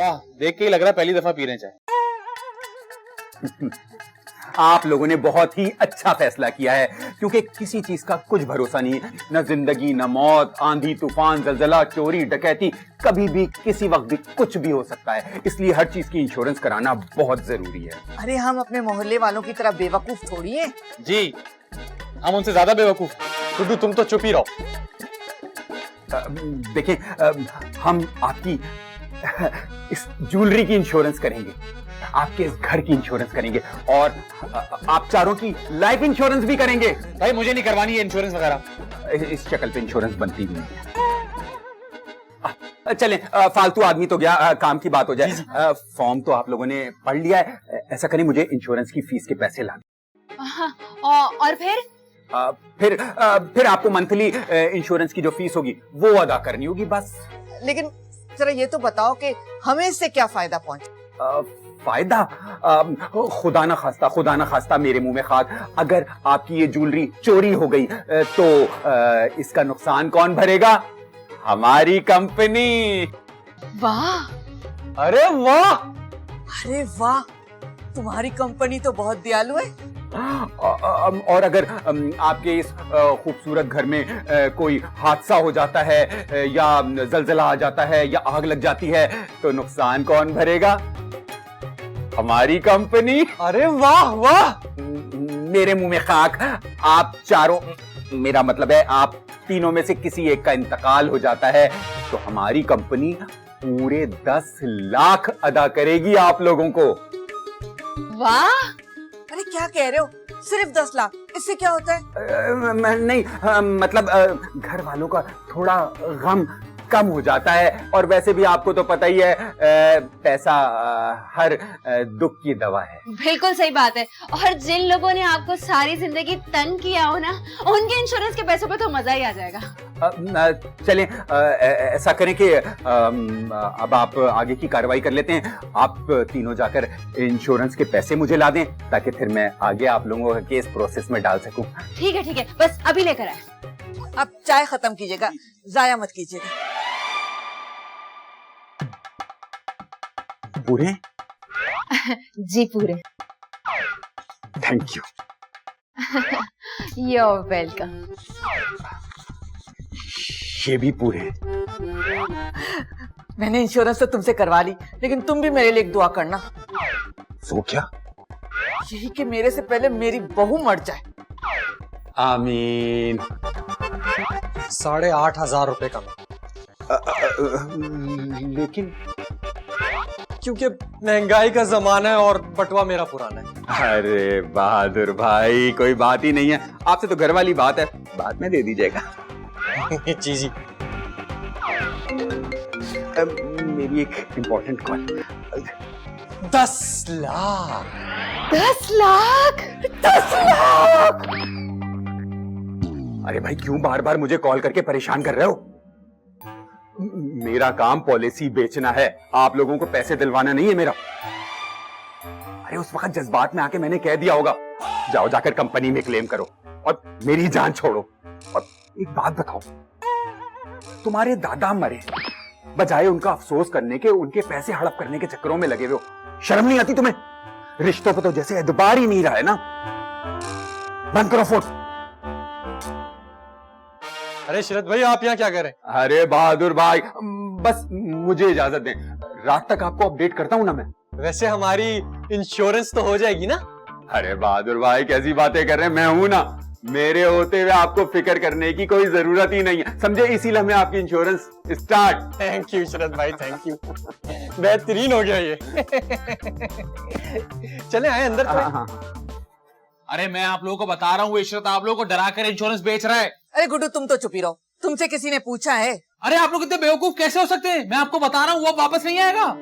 वाह, देख के ही लग रहा है पहली दफा पी रहे चाय। आप लोगों ने बहुत ही अच्छा फैसला किया है, क्योंकि किसी चीज का कुछ भरोसा नहीं है, न जिंदगी न मौत, आंधी तूफान जलजला चोरी डकैती, कभी भी किसी वक्त भी कुछ भी हो सकता है। इसलिए हर चीज की इंश्योरेंस कराना बहुत जरूरी है। अरे हम अपने मोहल्ले वालों की तरह बेवकूफ थोड़ी है जी, हम उनसे ज्यादा बेवकूफ। गुड्डू तुम तो चुप ही रहो। देखिए, हम आपकी इस ज्वेलरी की इंश्योरेंस करेंगे, आपके इस घर की इंश्योरेंस करेंगे और आप चारों की लाइफ इंश्योरेंस भी करेंगे। भाई मुझे नहीं करवानी है इंश्योरेंस वगैरह। इस शक्ल पे इंश्योरेंस बनती भी नहीं है। चलें, फालतू आदमी तो गया, काम की बात हो जाए। फॉर्म तो आप लोगों ने पढ़ लिया है, ऐसा करें मुझे इंश्योरेंस की फीस के पैसे ला दें। और फिर आपको मंथली इंश्योरेंस की जो फीस होगी वो अदा करनी होगी बस। लेकिन जरा ये तो बताओ कि हमें इससे क्या फायदा पहुंचे? फायदा? खुदा ना खास्ता मेरे मुंह में खाक, अगर आपकी ये ज्वेलरी चोरी हो गई तो इसका नुकसान कौन भरेगा? हमारी कंपनी। वाह, अरे वाह, अरे वाह, तुम्हारी कंपनी तो बहुत दयालु है। और अगर आपके इस खूबसूरत घर में कोई हादसा हो जाता है या जलजला आ जाता है या आग लग जाती है तो नुकसान कौन भरेगा? हमारी कंपनी। अरे वाह वाह, मेरे मुंह में खाक। आप चारों, मेरा मतलब है आप तीनों में से किसी एक का इंतकाल हो जाता है तो हमारी कंपनी पूरे 10 लाख अदा करेगी आप लोगों को। वाह, अरे क्या कह रहे हो? सिर्फ 10 लाख, इससे क्या होता है? नहीं, मतलब घर वालों का थोड़ा गम कम हो जाता है, और वैसे भी आपको तो पता ही है पैसा हर दुख की दवा है। बिल्कुल सही बात है। और जिन लोगों ने आपको सारी जिंदगी तंग किया हो ना, उनके इंश्योरेंस के पैसों पे तो मजा ही आ जाएगा। चलें, ऐसा करें कि अब आप आगे की कार्रवाई कर लेते हैं। आप तीनों जाकर इंश्योरेंस के पैसे मुझे ला दें ताकि फिर मैं आगे आप लोगों का केस प्रोसेस में डाल सकूं। ठीक है, बस अभी लेकर आए। अब चाय खत्म कीजिएगा, जाया मत कीजिएगा। पूरे? जी पूरे। Thank you. You're welcome। ये भी पूरे। मैंने इंश्योरेंस तो तुमसे करवा ली, लेकिन तुम भी मेरे लिए एक दुआ करना। सो क्या? यही कि मेरे से पहले मेरी बहू मर जाए। आमीन। 8,500 रुपए का। लेकिन क्योंकि महंगाई का जमाना है और बटवा मेरा पुराना है। अरे बहादुर भाई, कोई बात ही नहीं है, आपसे तो घर वाली बात है, बाद में दे दीजिएगा। जी। मेरी एक इम्पोर्टेंट कॉल। 10 लाख। 10 लाख। अरे भाई, क्यों बार बार मुझे कॉल करके परेशान कर रहे हो? मेरा काम पॉलिसी बेचना है, आप लोगों को पैसे दिलवाना नहीं है मेरा। अरे उस वक्त जज्बात में आके मैंने कह दिया होगा। जाओ जाकर कंपनी में क्लेम करो और मेरी जान छोड़ो। और एक बात बताओ, तुम्हारे दादा मरे, बजाय उनका अफसोस करने के उनके पैसे हड़प करने के चक्करों में लगे हुए हो। शर्म नहीं आती तुम्हें? रिश्तों पे तो जैसे एतबार ही नहीं रहा है ना। बंद करो फोन। अरे शरद भाई, आप यहाँ क्या कर रहे हैं? अरे बहादुर भाई, बस मुझे इजाजत दें, रात तक आपको अपडेट करता हूं ना मैं। वैसे हमारी इंश्योरेंस तो हो जाएगी ना? अरे बहादुर भाई, कैसी बातें कर रहे हैं, मैं हूं ना। मेरे होते हुए आपको फिक्र करने की कोई जरूरत ही नहीं है, समझे? इसीलिए मैं आपकी इंश्योरेंस स्टार्ट। थैंक यू शरद भाई, थैंक यू। बेहतरीन हो गया ये। चले आए अंदर। हाँ। अरे मैं आप लोगों को बता रहा हूँ, इशरत आप लोगों को डरा कर इंश्योरेंस बेच रहा है। अरे गुड्डू, तुम तो चुप ही रहो, तुमसे किसी ने पूछा है? अरे आप लोग इतने बेवकूफ कैसे हो सकते हैं? मैं आपको बता रहा हूँ, वो वापस नहीं आएगा।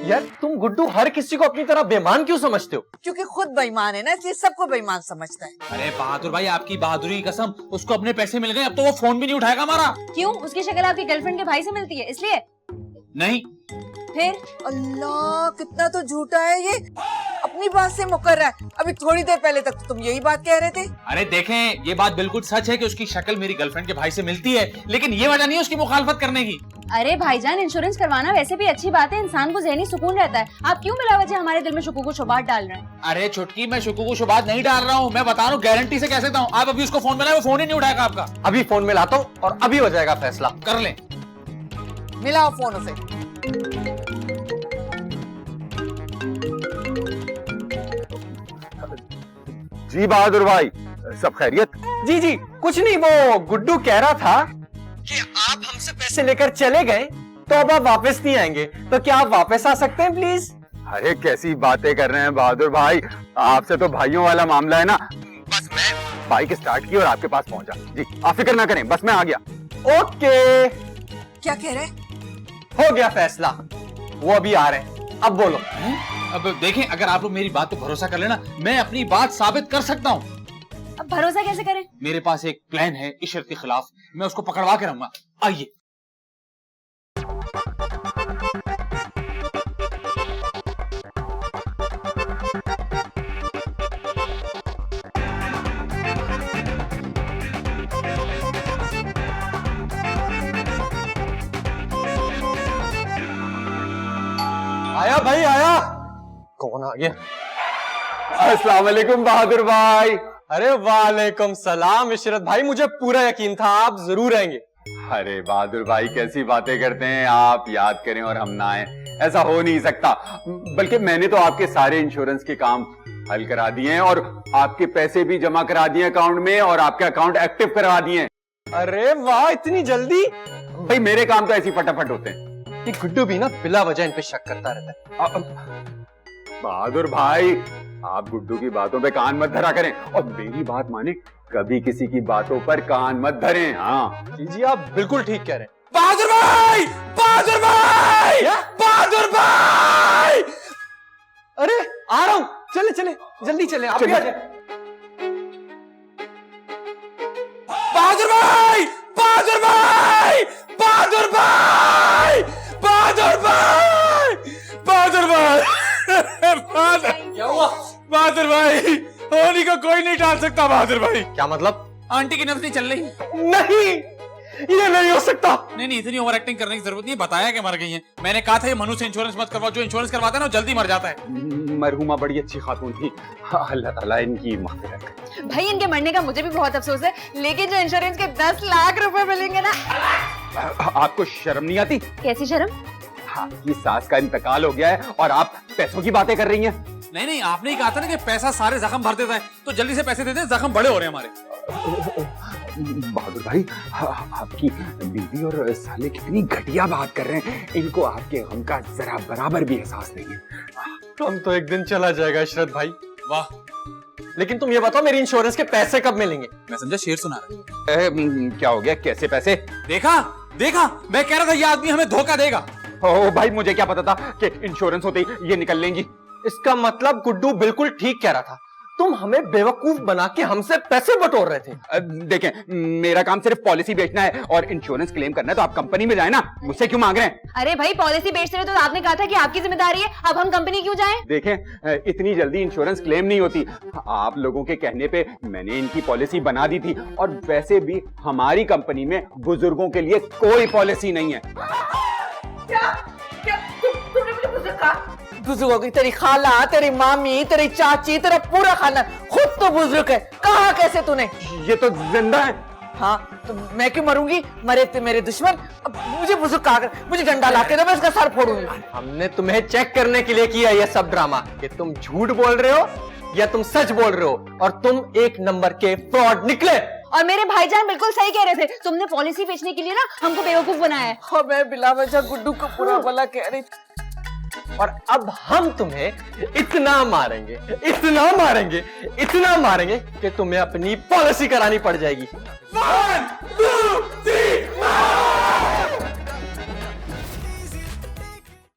यार तुम गुड्डू हर किसी को अपनी तरह बेईमान क्यों समझते हो? क्योंकि खुद बेईमान है ना, इसलिए सबको बेईमान समझता है। अरे बहादुर भाई, आपकी बहादुरी की कसम, उसको अपने पैसे मिल गए, अब तो वो फोन भी नहीं उठाएगा हमारा। क्यों? उसकी शक्ल आपकी गर्लफ्रेंड के भाई से मिलती है इसलिए? नहीं। फिर? अल्लाह, कितना तो झूठा है ये, अपनी बात से मुकर रहा है। अभी थोड़ी देर पहले तक तो तुम यही बात कह रहे थे। अरे देखें, ये बात बिल्कुल सच है कि उसकी शक्ल मेरी गर्लफ्रेंड के भाई से मिलती है, लेकिन ये वजह नहीं है उसकी मुखालफत करने की। अरे भाईजान, इंश्योरेंस करवाना वैसे भी अच्छी बात है, इंसान को ज़हनी सुकून रहता है। आप क्यों बिला वजह हमारे दिल में शुकूक व शुबात डाल रहे हैं? अरे छुटकी, मैं शुकू को शुबात नहीं डाल रहा हूँ, मैं बता रहा हूँ, गारंटी से कह सकता हूँ। आप अभी उसको फोन मिलाए, वो फोन ही नहीं उठाएगा आपका। अभी फोन में लाता हूँ और अभी हो जाएगा फैसला। कर ले। मिलाओ फोन उसे। जी बहादुर भाई, सब खैरियत? जी जी, कुछ नहीं, वो गुड्डू कह रहा था कि आप हमसे पैसे लेकर चले गए तो अब आप वापस नहीं आएंगे, तो क्या आप वापस आ सकते हैं प्लीज? अरे कैसी बातें कर रहे हैं बहादुर भाई, आपसे तो भाइयों वाला मामला है ना। बस मैं बाइक स्टार्ट की और आपके पास पहुंचा। जी आप फिक्र ना करें, बस मैं आ गया। ओके, क्या कह रहे? हो गया फैसला, वो अभी आ रहे हैं, अब बोलो। अब देखें, अगर आप लोग मेरी बात पे भरोसा कर लेना, मैं अपनी बात साबित कर सकता हूँ। अब भरोसा कैसे करें? मेरे पास एक प्लान है इस शर्त के खिलाफ, मैं उसको पकड़वा के रहूंगा। आइए। आया भाई आया। कौन आ गया? अस्सलाम वालेकुम बहादुर भाई। अरे वालेकुम सलाम इशरत भाई, मुझे पूरा यकीन था आप जरूर आएंगे। अरे बहादुर भाई कैसी बातें करते हैं आप, याद करें और हम ना आए, ऐसा हो नहीं सकता। बल्कि मैंने तो आपके सारे इंश्योरेंस के काम हल करा दिए हैं और आपके पैसे भी जमा करा दिए अकाउंट में और आपके अकाउंट एक्टिव करवा दिए हैं। अरे वाह, इतनी जल्दी? भाई मेरे काम तो ऐसी फटाफट होते हैं। ये गुड्डू भी ना बिला वजह इन पे शक करता रहता है। बहादुर भाई आप गुड्डू की बातों पे कान मत धरा करें और मेरी बात माने, कभी किसी की बातों पर कान मत धरें। हाँ जी जी, आप बिल्कुल ठीक कह रहे हैं। बहादुर भाई, बहादुर भाई, बहादुर भाई। अरे आ रहा हूं, चले चले जल्दी चले, आप भी आ जाए। बहादुर भाई, बहादुर भाई, बहादुर भाई, बहादुर भाई, बहादुर भाई, क्या हुआ? बहादुर भाई, होली को कोई नहीं टाल सकता। बहादुर भाई, क्या मतलब? आंटी की नजर नहीं चल रही। नहीं, ये नहीं हो सकता। नहीं, इतनी ओवर एक्टिंग करने की जरूरत नहीं, बताया कि मर गई हैं। मैंने कहा था ये मनु से इंश्योरेंस मत करवाओ, जो इंश्योरेंस करवाता है ना वो जल्दी मर जाता है। मरहुमा बड़ी अच्छी खातून थी, अल्लाह ताला इनकी मग़फ़िरत करे। भाई इनके मरने का मुझे भी बहुत अफसोस है, लेकिन जो इंश्योरेंस के 10 लाख रुपए मिलेंगे ना। आपको शर्म नहीं आती? कैसी शर्म? आपकी सास का इंतकाल हो गया है और आप पैसों की बातें कर रही हैं। नहीं, आपने ही कहा था ना कि पैसा सारे जख्म भर देता है, तो जल्दी से पैसे दे दे, जख्म बड़े हो रहे हैं हमारे। बहादुर भाई आपकी बीवी और साले कितनी घटिया बात कर रहे हैं, इनको आपके गम का जरा बराबर भी एहसास नहीं है। हम तो एक दिन चला जाएगा इशरत भाई। वाह, लेकिन तुम ये बताओ मेरी इंश्योरेंस के पैसे कब मिलेंगे? मैं समझा शेर सुना रहा। क्या हो गया, कैसे पैसे? देखा देखा, मैं कह रहा था ये आदमी हमें धोखा देगा। ओ भाई मुझे क्या पता था कि इंश्योरेंस होते ही ये निकल लेंगी। इसका मतलब गुड्डू बिल्कुल ठीक कह रहा था, तुम हमें बेवकूफ बना के हमसे पैसे बटोर रहे थे। देखें, मेरा काम सिर्फ पॉलिसी बेचना है और इंश्योरेंस क्लेम करना है, तो आप कंपनी में जाए ना, मुझसे क्यों मांग रहे हैं? अरे भाई पॉलिसी बेचते रहे तो आपने कहा था कि आपकी जिम्मेदारी है, अब हम कंपनी क्यों जाएं? देखें, इतनी जल्दी इंश्योरेंस क्लेम नहीं होती। आप लोगों के कहने पे मैंने इनकी पॉलिसी बना दी थी और वैसे भी हमारी कंपनी में बुजुर्गों के लिए कोई पॉलिसी नहीं है। तुमने मुझे बुजुर्ग कहा? बुजुर्ग होगी तेरी खाला, तेरी मामी, तेरी चाची, तेरा पूरा खानदान, खुद तो बुजुर्ग है। कहा कैसे तूने? ये तो जिंदा है। हाँ तो मैं क्यों मरूंगी? मरे थे मेरे दुश्मन, अब मुझे बुजुर्ग कहा कर, मुझे डंडा लाके दो, मैं इसका सर फोड़ूंगी। हमने तुम्हें चेक करने के लिए किया ये सब ड्रामा कि तुम झूठ बोल रहे हो या तुम सच बोल रहे हो, और तुम एक नंबर के फ्रॉड निकले। और मेरे भाईजान बिल्कुल सही कह रहे थे, तुमने पॉलिसी बेचने के लिए ना हमको बेवकूफ बनाया है। और मैं बिला वजह गुड्डू को पूरा भला कह रही थी। और अब हम तुम्हें इतना मारेंगे, इतना मारेंगे, इतना मारेंगे कि तुम्हें अपनी पॉलिसी करानी पड़ जाएगी। मोहन,